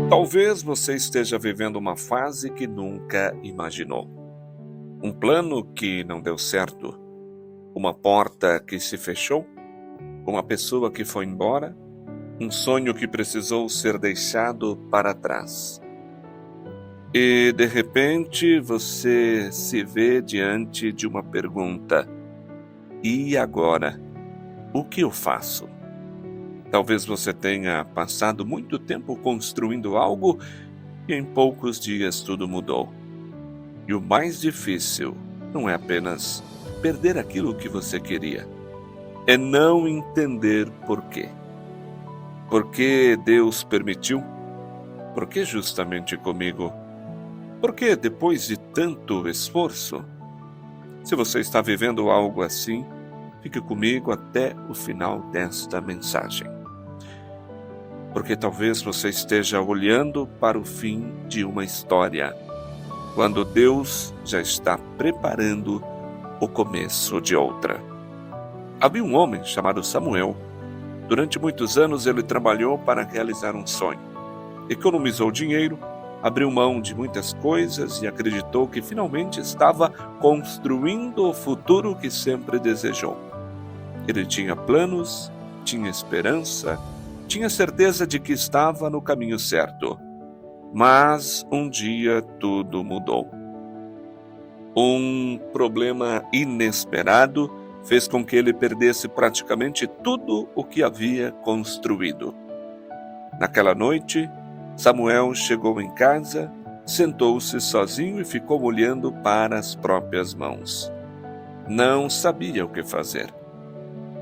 Talvez você esteja vivendo uma fase que nunca imaginou. Um plano que não deu certo, uma porta que se fechou, uma pessoa que foi embora, um sonho que precisou ser deixado para trás. E, de repente, você se vê diante de uma pergunta: e agora? O que eu faço? Talvez você tenha passado muito tempo construindo algo e em poucos dias tudo mudou. E o mais difícil não é apenas perder aquilo que você queria, é não entender por quê. Por que Deus permitiu? Por que justamente comigo? Por que depois de tanto esforço? Se você está vivendo algo assim, fique comigo até o final desta mensagem. Porque talvez você esteja olhando para o fim de uma história, quando Deus já está preparando o começo de outra. Havia um homem chamado Samuel. Durante muitos anos ele trabalhou para realizar um sonho. Economizou dinheiro, abriu mão de muitas coisas e acreditou que finalmente estava construindo o futuro que sempre desejou. Ele tinha planos, tinha esperança, tinha certeza de que estava no caminho certo. Mas um dia tudo mudou. Um problema inesperado fez com que ele perdesse praticamente tudo o que havia construído. Naquela noite, Samuel chegou em casa, sentou-se sozinho e ficou olhando para as próprias mãos. Não sabia o que fazer.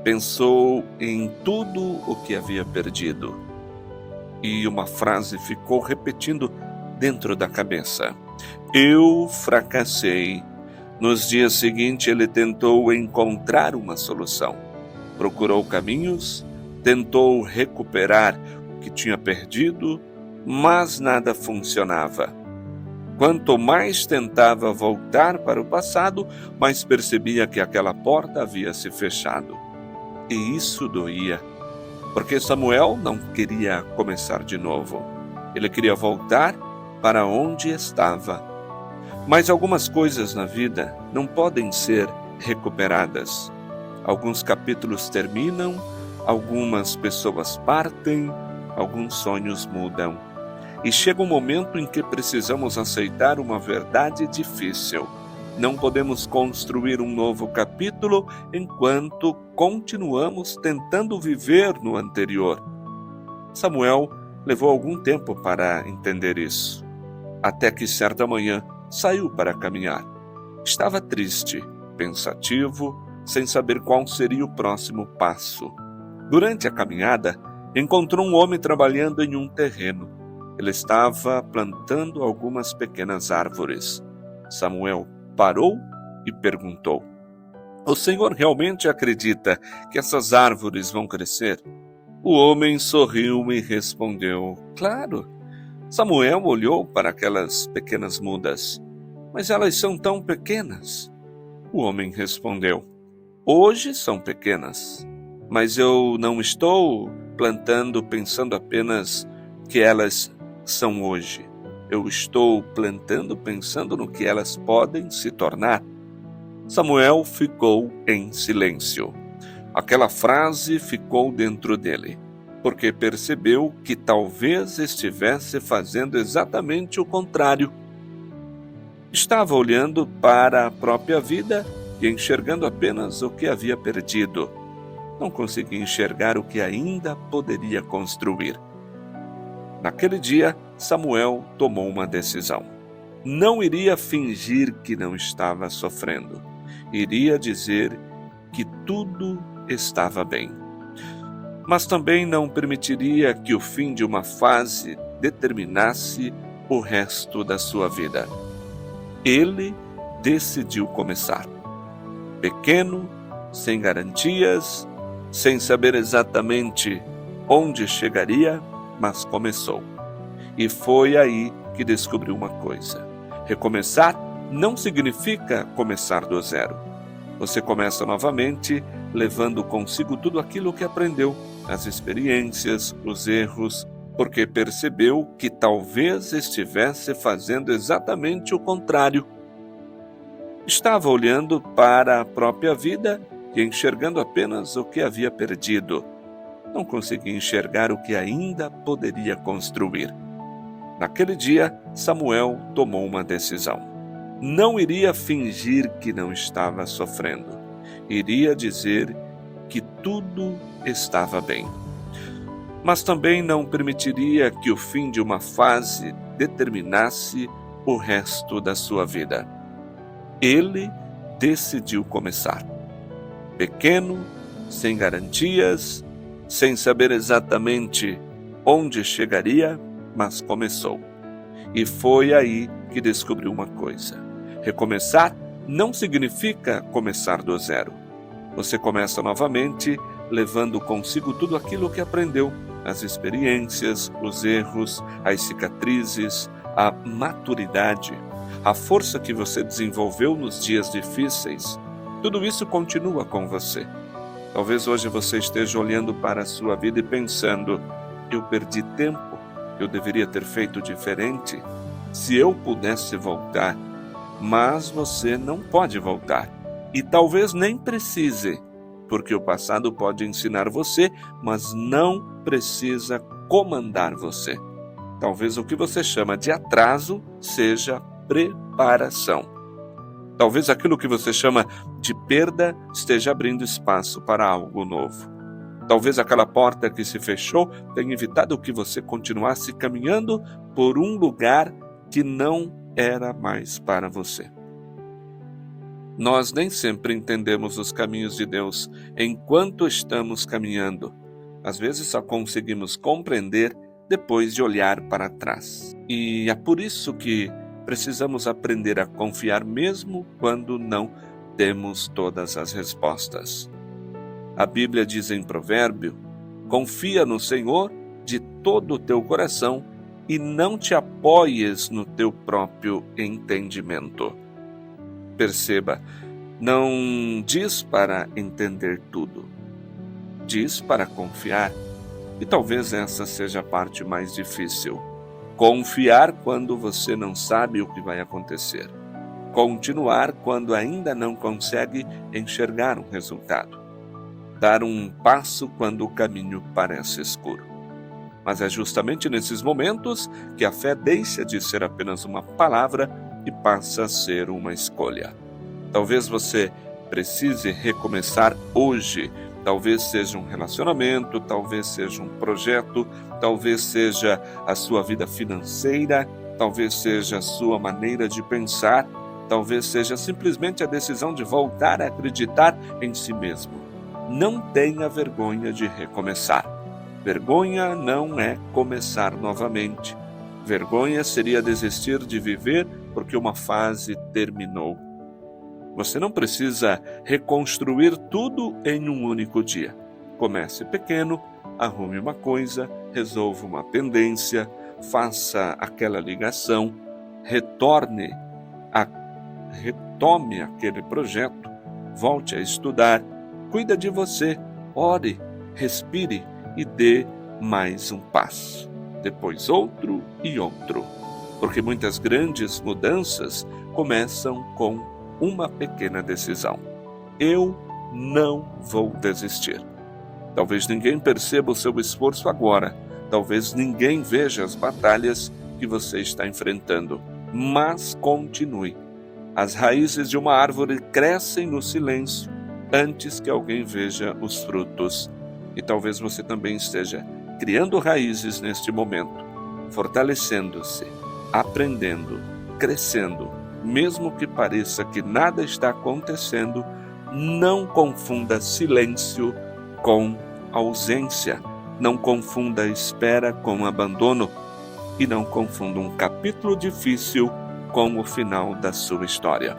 Pensou em tudo o que havia perdido. E uma frase ficou repetindo dentro da cabeça: eu fracassei. Nos dias seguintes ele tentou encontrar uma solução. Procurou caminhos, tentou recuperar o que tinha perdido, mas nada funcionava. Quanto mais tentava voltar para o passado, mais percebia que aquela porta havia se fechado. E isso doía, porque Samuel não queria começar de novo. Ele queria voltar para onde estava. Mas algumas coisas na vida não podem ser recuperadas. Alguns capítulos terminam, algumas pessoas partem, alguns sonhos mudam. E chega um momento em que precisamos aceitar uma verdade difícil. Não podemos construir um novo capítulo enquanto continuamos tentando viver no anterior. Samuel levou algum tempo para entender isso, até que certa manhã saiu para caminhar. Estava triste, pensativo, sem saber qual seria o próximo passo. Durante a caminhada, encontrou um homem trabalhando em um terreno. Ele estava plantando algumas pequenas árvores. Samuel parou e perguntou: o senhor realmente acredita que essas árvores vão crescer? O homem sorriu e respondeu: claro. Samuel olhou para aquelas pequenas mudas. Mas elas são tão pequenas. O homem respondeu: hoje são pequenas, mas eu não estou plantando pensando apenas que elas são hoje. Eu estou plantando pensando no que elas podem se tornar. Samuel ficou em silêncio. Aquela frase ficou dentro dele, porque percebeu que talvez estivesse fazendo exatamente o contrário. Estava olhando para a própria vida e enxergando apenas o que havia perdido. Não conseguia enxergar o que ainda poderia construir. Naquele dia, Samuel tomou uma decisão. Não iria fingir que não estava sofrendo. Iria dizer que tudo estava bem. Mas também não permitiria que o fim de uma fase determinasse o resto da sua vida. Ele decidiu começar. Pequeno, sem garantias, sem saber exatamente onde chegaria, mas começou. E foi aí que descobriu uma coisa: recomeçar não significa começar do zero. Você começa novamente, levando consigo tudo aquilo que aprendeu, as experiências, os erros, porque percebeu que talvez estivesse fazendo exatamente o contrário. Estava olhando para a própria vida e enxergando apenas o que havia perdido. Não conseguia enxergar o que ainda poderia construir. Naquele dia, Samuel tomou uma decisão. Não iria fingir que não estava sofrendo. Iria dizer que tudo estava bem. Mas também não permitiria que o fim de uma fase determinasse o resto da sua vida. Ele decidiu começar. Pequeno, sem garantias, sem saber exatamente onde chegaria, mas começou. E foi aí que descobriu uma coisa. Recomeçar não significa começar do zero. Você começa novamente, levando consigo tudo aquilo que aprendeu, as experiências, os erros, as cicatrizes, a maturidade, a força que você desenvolveu nos dias difíceis. Tudo isso continua com você. Talvez hoje você esteja olhando para a sua vida e pensando: eu perdi tempo, eu deveria ter feito diferente, se eu pudesse voltar. Mas você não pode voltar. E talvez nem precise, porque o passado pode ensinar você, mas não precisa comandar você. Talvez o que você chama de atraso seja preparação. Talvez aquilo que você chama de perda esteja abrindo espaço para algo novo. Talvez aquela porta que se fechou tenha evitado que você continuasse caminhando por um lugar que não era mais para você. Nós nem sempre entendemos os caminhos de Deus enquanto estamos caminhando. Às vezes só conseguimos compreender depois de olhar para trás. E é por isso que precisamos aprender a confiar mesmo quando não temos todas as respostas. A Bíblia diz em Provérbio: confia no Senhor de todo o teu coração e não te apoies no teu próprio entendimento. Perceba, não diz para entender tudo, diz para confiar. E talvez essa seja a parte mais difícil. Confiar quando você não sabe o que vai acontecer. Continuar quando ainda não consegue enxergar um resultado. Dar um passo quando o caminho parece escuro. Mas é justamente nesses momentos que a fé deixa de ser apenas uma palavra e passa a ser uma escolha. Talvez você precise recomeçar hoje. Talvez seja um relacionamento, talvez seja um projeto, talvez seja a sua vida financeira, talvez seja a sua maneira de pensar, talvez seja simplesmente a decisão de voltar a acreditar em si mesmo. Não tenha vergonha de recomeçar. Vergonha não é começar novamente. Vergonha seria desistir de viver porque uma fase terminou. Você não precisa reconstruir tudo em um único dia. Comece pequeno, arrume uma coisa, resolva uma pendência, faça aquela ligação, retome aquele projeto, volte a estudar, cuida de você, ore, respire e dê mais um passo, depois outro e outro. Porque muitas grandes mudanças começam com uma pequena decisão. Eu não vou desistir. Talvez ninguém perceba o seu esforço agora. Talvez ninguém veja as batalhas que você está enfrentando. Mas continue. As raízes de uma árvore crescem no silêncio antes que alguém veja os frutos. E talvez você também esteja criando raízes neste momento, fortalecendo-se, aprendendo, crescendo. Mesmo que pareça que nada está acontecendo, não confunda silêncio com ausência. Não confunda espera com abandono. E não confunda um capítulo difícil com o final da sua história.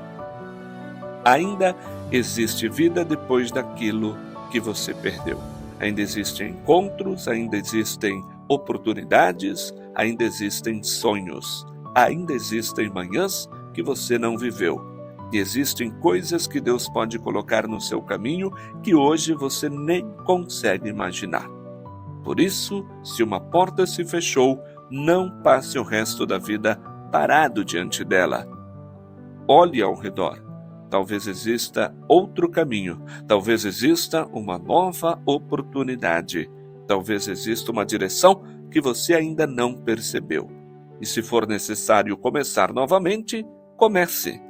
Ainda existe vida depois daquilo que você perdeu. Ainda existem encontros, ainda existem oportunidades, ainda existem sonhos. Ainda existem manhãs que você não viveu. E existem coisas que Deus pode colocar no seu caminho que hoje você nem consegue imaginar. Por isso, se uma porta se fechou, não passe o resto da vida parado diante dela. Olhe ao redor. Talvez exista outro caminho, talvez exista uma nova oportunidade, talvez exista uma direção que você ainda não percebeu. E se for necessário começar novamente, comece.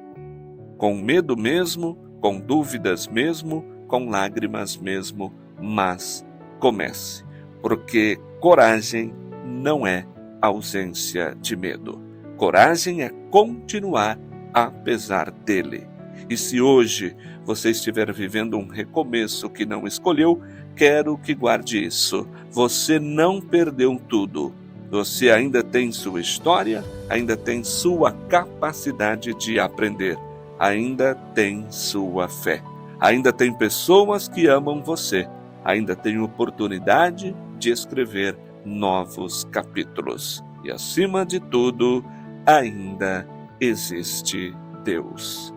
Com medo mesmo, com dúvidas mesmo, com lágrimas mesmo, mas comece. Porque coragem não é ausência de medo. Coragem é continuar apesar dele. E se hoje você estiver vivendo um recomeço que não escolheu, quero que guarde isso. Você não perdeu tudo. Você ainda tem sua história, ainda tem sua capacidade de aprender, ainda tem sua fé, ainda tem pessoas que amam você, ainda tem oportunidade de escrever novos capítulos. E acima de tudo, ainda existe Deus.